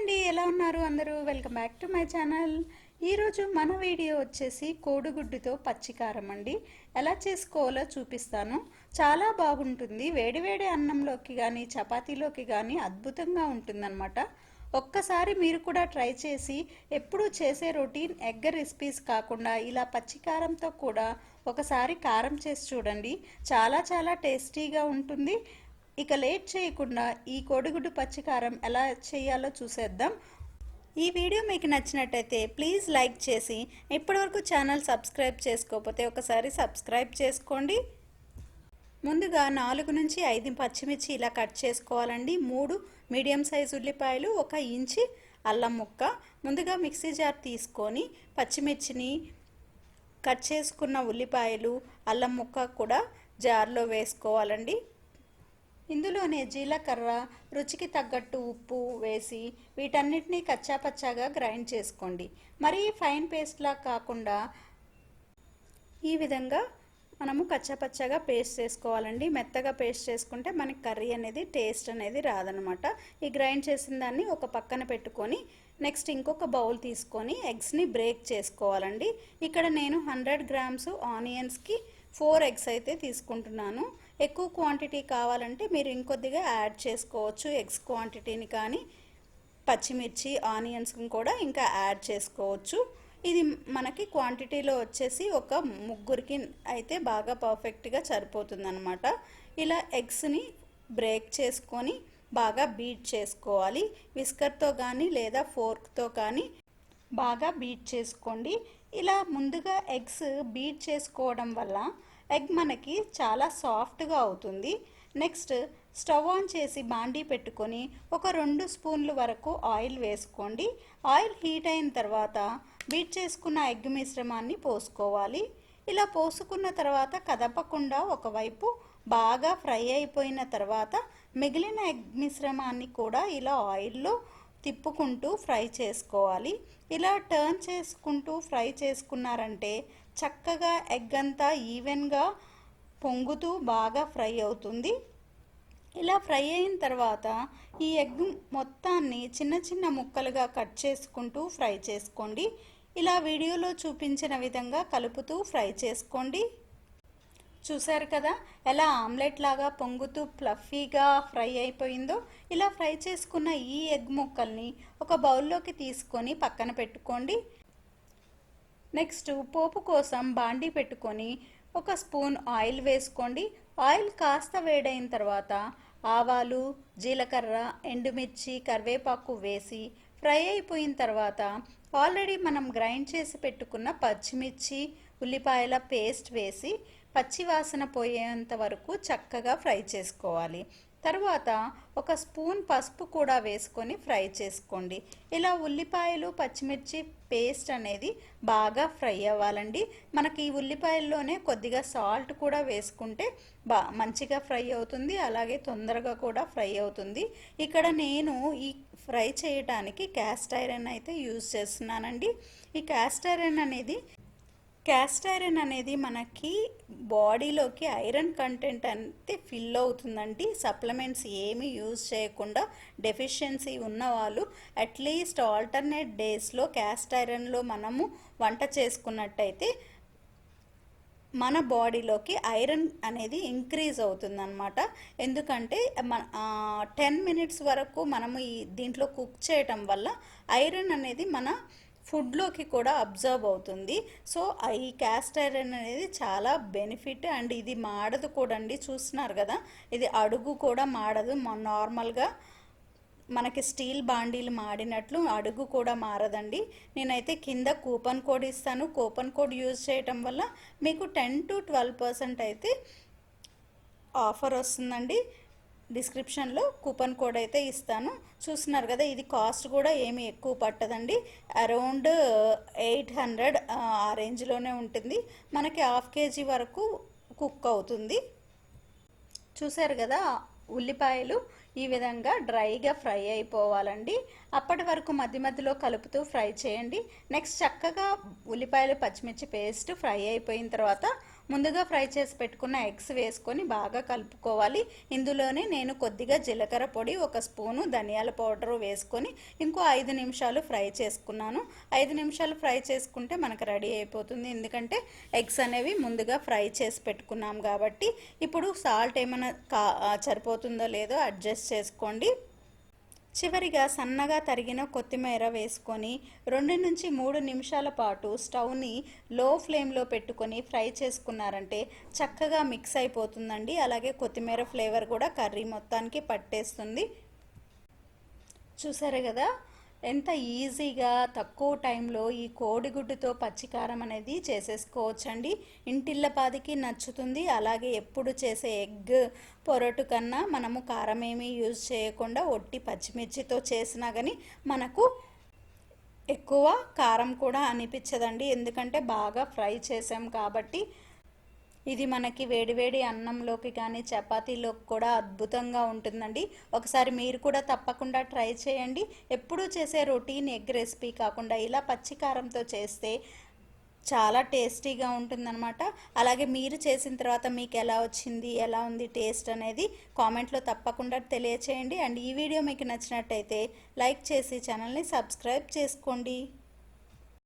అండి, ఎలా ఉన్నారు అందరూ? Welcome back to my channel. ఈరోజు మన వీడియో వచ్చేసి కోడిగుడ్డుతో పచ్చికారం అండి. ఎలా చేసుకోవాలో చూపిస్తాను. చాలా బాగుంటుంది. వేడివేడి అన్నంలోకి కానీ చపాతీలోకి కానీ అద్భుతంగా ఉంటుందన్నమాట. ఒక్కసారి మీరు కూడా ట్రై చేసి, ఎప్పుడు చేసే రొటీన్ ఎగ్ రెసిపీస్ కాకుండా ఇలా పచ్చికారంతో కూడా ఒకసారి కారం చేసి చూడండి. చాలా చాలా టేస్టీగా ఉంటుంది. ఇక లేట్ చేయకుండా ఈ కోడిగుడ్డు పచ్చికారం ఎలా చేయాలో చూసేద్దాం. ఈ వీడియో మీకు నచ్చినట్టయితే ప్లీజ్ లైక్ చేసి, ఇప్పటివరకు ఛానల్ సబ్స్క్రైబ్ చేసుకోకపోతే ఒకసారి సబ్స్క్రైబ్ చేసుకోండి. ముందుగా 4 నుంచి 5 పచ్చిమిర్చి ఇలా కట్ చేసుకోవాలండి. 3 మీడియం సైజు ఉల్లిపాయలు, 1 ఇంచి అల్లం ముక్క. ముందుగా మిక్సీ జార్ తీసుకొని పచ్చిమిర్చిని, కట్ చేసుకున్న ఉల్లిపాయలు, అల్లం ముక్క కూడా జార్లో వేసుకోవాలండి. ఇందులోనే జీలకర్ర, రుచికి తగ్గట్టు ఉప్పు వేసి వీటన్నిటినీ కచ్చాపచ్చాగా గ్రైండ్ చేసుకోండి. మరీ ఫైన్ పేస్ట్లా కాకుండా ఈ విధంగా మనము కచ్చాపచ్చాగా పేస్ట్ చేసుకోవాలండి. మెత్తగా పేస్ట్ చేసుకుంటే మనకి కర్రీ అనేది టేస్ట్ అనేది రాదనమాట. ఈ గ్రైండ్ చేసిన దాన్ని ఒక పక్కన పెట్టుకొని నెక్స్ట్ ఇంకొక బౌల్ తీసుకొని ఎగ్స్ని బ్రేక్ చేసుకోవాలండి. ఇక్కడ నేను 100 గ్రామ్స్ ఆనియన్స్కి 4 ఎగ్స్ అయితే తీసుకుంటున్నాను. ఎక్కువ క్వాంటిటీ కావాలంటే మీరు ఇంకొద్దిగా యాడ్ చేసుకోవచ్చు ఎగ్స్ క్వాంటిటీని, కానీ పచ్చిమిర్చి ఆనియన్స్ని కూడా ఇంకా యాడ్ చేసుకోవచ్చు. ఇది మనకి క్వాంటిటీలో వచ్చేసి ఒక 3కి అయితే బాగా పర్ఫెక్ట్గా సరిపోతుంది అనమాట. ఇలా ఎగ్స్ని బ్రేక్ చేసుకొని బాగా బీట్ చేసుకోవాలి. విస్కర్తో కానీ లేదా ఫోర్క్తో కానీ బాగా బీట్ చేసుకోండి. ఇలా ముందుగా ఎగ్స్ బీట్ చేసుకోవడం వల్ల ఎగ్ మనకి చాలా సాఫ్ట్గా అవుతుంది. నెక్స్ట్ స్టవ్ ఆన్ చేసి బాండీ పెట్టుకొని ఒక 2 స్పూన్ల వరకు ఆయిల్ వేసుకోండి. ఆయిల్ హీట్ అయిన తర్వాత బీట్ చేసుకున్న ఎగ్ మిశ్రమాన్ని పోసుకోవాలి. ఇలా పోసుకున్న తర్వాత కదపకుండా ఒకవైపు బాగా ఫ్రై అయిపోయిన తర్వాత మిగిలిన ఎగ్ మిశ్రమాన్ని కూడా ఇలా ఆయిల్లో తిప్పుకుంటూ ఫ్రై చేసుకోవాలి. ఇలా టర్న్ చేసుకుంటూ ఫ్రై చేసుకున్నారంటే చక్కగా ఎగ్ అంతా ఈవెన్గా పొంగుతూ బాగా ఫ్రై అవుతుంది. ఇలా ఫ్రై అయిన తర్వాత ఈ ఎగ్ మొత్తాన్ని చిన్న చిన్న ముక్కలుగా కట్ చేసుకుంటూ ఫ్రై చేసుకోండి. ఇలా వీడియోలో చూపించిన విధంగా కలుపుతూ ఫ్రై చేసుకోండి. చూసారు కదా ఎలా ఆమ్లెట్ లాగా పొంగుతూ ఫ్లఫీగా ఫ్రై అయిపోయిందో. ఇలా ఫ్రై చేసుకున్న ఈ ఎగ్ ముక్కల్ని ఒక బౌల్లోకి తీసుకొని పక్కన పెట్టుకోండి. నెక్స్ట్ పోపు కోసం బాండీ పెట్టుకొని 1 స్పూన్ ఆయిల్ వేసుకోండి. ఆయిల్ కాస్త వేడైన తర్వాత ఆవాలు, జీలకర్ర, ఎండుమిర్చి, కరివేపాకు వేసి ఫ్రై అయిపోయిన తర్వాత ఆల్రెడీ మనం గ్రైండ్ చేసి పెట్టుకున్న పచ్చిమిర్చి, ఉల్లిపాయల పేస్ట్ వేసి పచ్చివాసన పోయేంత వరకు చక్కగా ఫ్రై చేసుకోవాలి. తర్వాత 1 స్పూన్ పసుపు కూడా వేసుకొని ఫ్రై చేసుకోండి. ఇలా ఉల్లిపాయలు, పచ్చిమిర్చి పేస్ట్ అనేది బాగా ఫ్రై అవ్వాలండి. మనకి ఈ ఉల్లిపాయల్లోనే కొద్దిగా సాల్ట్ కూడా వేసుకుంటే మంచిగా ఫ్రై అవుతుంది, అలాగే తొందరగా కూడా ఫ్రై అవుతుంది. ఇక్కడ నేను ఈ ఫ్రై చేయడానికి క్యాస్ట్ ఐరన్ అయితే యూజ్ చేస్తున్నానండి. ఈ క్యాస్ట్ ఐరన్ అనేది మనకి బాడీలోకి ఐరన్ కంటెంట్ అయితే ఫిల్ అవుతుందండి. సప్లిమెంట్స్ ఏమీ యూజ్ చేయకుండా డెఫిషియన్సీ ఉన్నవాళ్ళు అట్లీస్ట్ ఆల్టర్నేట్ డేస్లో క్యాస్ట్ ఐరన్లో మనము వంట చేసుకున్నట్టయితే మన బాడీలోకి ఐరన్ అనేది ఇంక్రీజ్ అవుతుందన్నమాట. ఎందుకంటే 10 మినిట్స్ వరకు మనము దీంట్లో కుక్ చేయటం వల్ల ఐరన్ అనేది మన ఫుడ్లోకి కూడా అబ్జర్వ్ అవుతుంది. సో ఈ క్యాస్ట్ ఐరన్ అనేది చాలా బెనిఫిట్ అండ్ ఇది మాడదు కూడా అండి. చూస్తున్నారు కదా, ఇది అడుగు కూడా మాడదు. నార్మల్గా మనకి స్టీల్ బాండీలు మాడినట్లు అడుగు కూడా మారదండి. నేనైతే కింద కూపన్ కోడ్ ఇస్తాను. కూపన్ కోడ్ యూజ్ చేయటం వల్ల మీకు 10 to 12% అయితే ఆఫర్ వస్తుందండి. డిస్క్రిప్షన్లో కూపన్ కోడ్ అయితే ఇస్తాను. చూస్తున్నారు కదా, ఇది కాస్ట్ కూడా ఏమీ ఎక్కువ పట్టదండి. అరౌండ్ 800 ఆ రేంజ్లోనే ఉంటుంది. మనకి 1/2 kg వరకు కుక్ అవుతుంది. చూసారు కదా, ఉల్లిపాయలు ఈ విధంగా డ్రైగా ఫ్రై అయిపోవాలండి. అప్పటి వరకు మధ్య మధ్యలో కలుపుతూ ఫ్రై చేయండి. నెక్స్ట్ చక్కగా ఉల్లిపాయలు, పచ్చిమిర్చి పేస్ట్ ఫ్రై అయిపోయిన తర్వాత ముందుగా ఫ్రై చేసి పెట్టుకున్న ఎగ్స్ వేసుకొని బాగా కలుపుకోవాలి. ఇందులోనే నేను కొద్దిగా జీలకర్ర పొడి, 1 స్పూను ధనియాల పౌడరు వేసుకొని ఇంకో 5 నిమిషాలు ఫ్రై చేసుకున్నాను. 5 నిమిషాలు ఫ్రై చేసుకుంటే మనకు రెడీ అయిపోతుంది. ఎందుకంటే ఎగ్స్ అనేవి ముందుగా ఫ్రై చేసి పెట్టుకున్నాం కాబట్టి. ఇప్పుడు సాల్ట్ ఏమైనా సరిపోతుందో లేదో అడ్జస్ట్ చేసుకోండి. చివరిగా సన్నగా తరిగిన కొత్తిమీర వేసుకొని 2 నుంచి 3 నిమిషాల పాటు స్టవ్ని లో ఫ్లేమ్లో పెట్టుకొని ఫ్రై చేసుకున్నారంటే చక్కగా మిక్స్ అయిపోతుందండి. అలాగే కొత్తిమీర ఫ్లేవర్ కూడా కర్రీ మొత్తానికి పట్టేస్తుంది. చూసారు కదా ఎంత ఈజీగా తక్కువ టైంలో ఈ కోడిగుడ్డుతో పచ్చికారం అనేది చేసేసుకోవచ్చండి. ఇంటిల్లపాదికి నచ్చుతుంది. అలాగే ఎప్పుడు చేసే ఎగ్ పొరటు కన్నా మనము కారం ఏమీ యూజ్ చేయకుండా ఒట్టి పచ్చిమిర్చితో చేసినా కానీ మనకు ఎక్కువ కారం కూడా అనిపించదండి. ఎందుకంటే బాగా ఫ్రై చేసాం కాబట్టి. ఇది మనకి వేడివేడి అన్నంలోకి కానీ చపాతీలోకి కూడా అద్భుతంగా ఉంటుందండి. ఒకసారి మీరు కూడా తప్పకుండా ట్రై చేయండి. ఎప్పుడూ చేసే రొటీన్ ఎగ్ రెసిపీ కాకుండా ఇలా పచ్చికారంతో చేస్తే చాలా టేస్టీగా ఉంటుందన్నమాట. అలాగే మీరు చేసిన తర్వాత మీకు ఎలా వచ్చింది, ఎలా ఉంది టేస్ట్ అనేది కామెంట్లో తప్పకుండా తెలియచేయండి. అండ్ ఈ వీడియో మీకు నచ్చినట్టయితే లైక్ చేసి ఛానల్ని సబ్స్క్రైబ్ చేసుకోండి.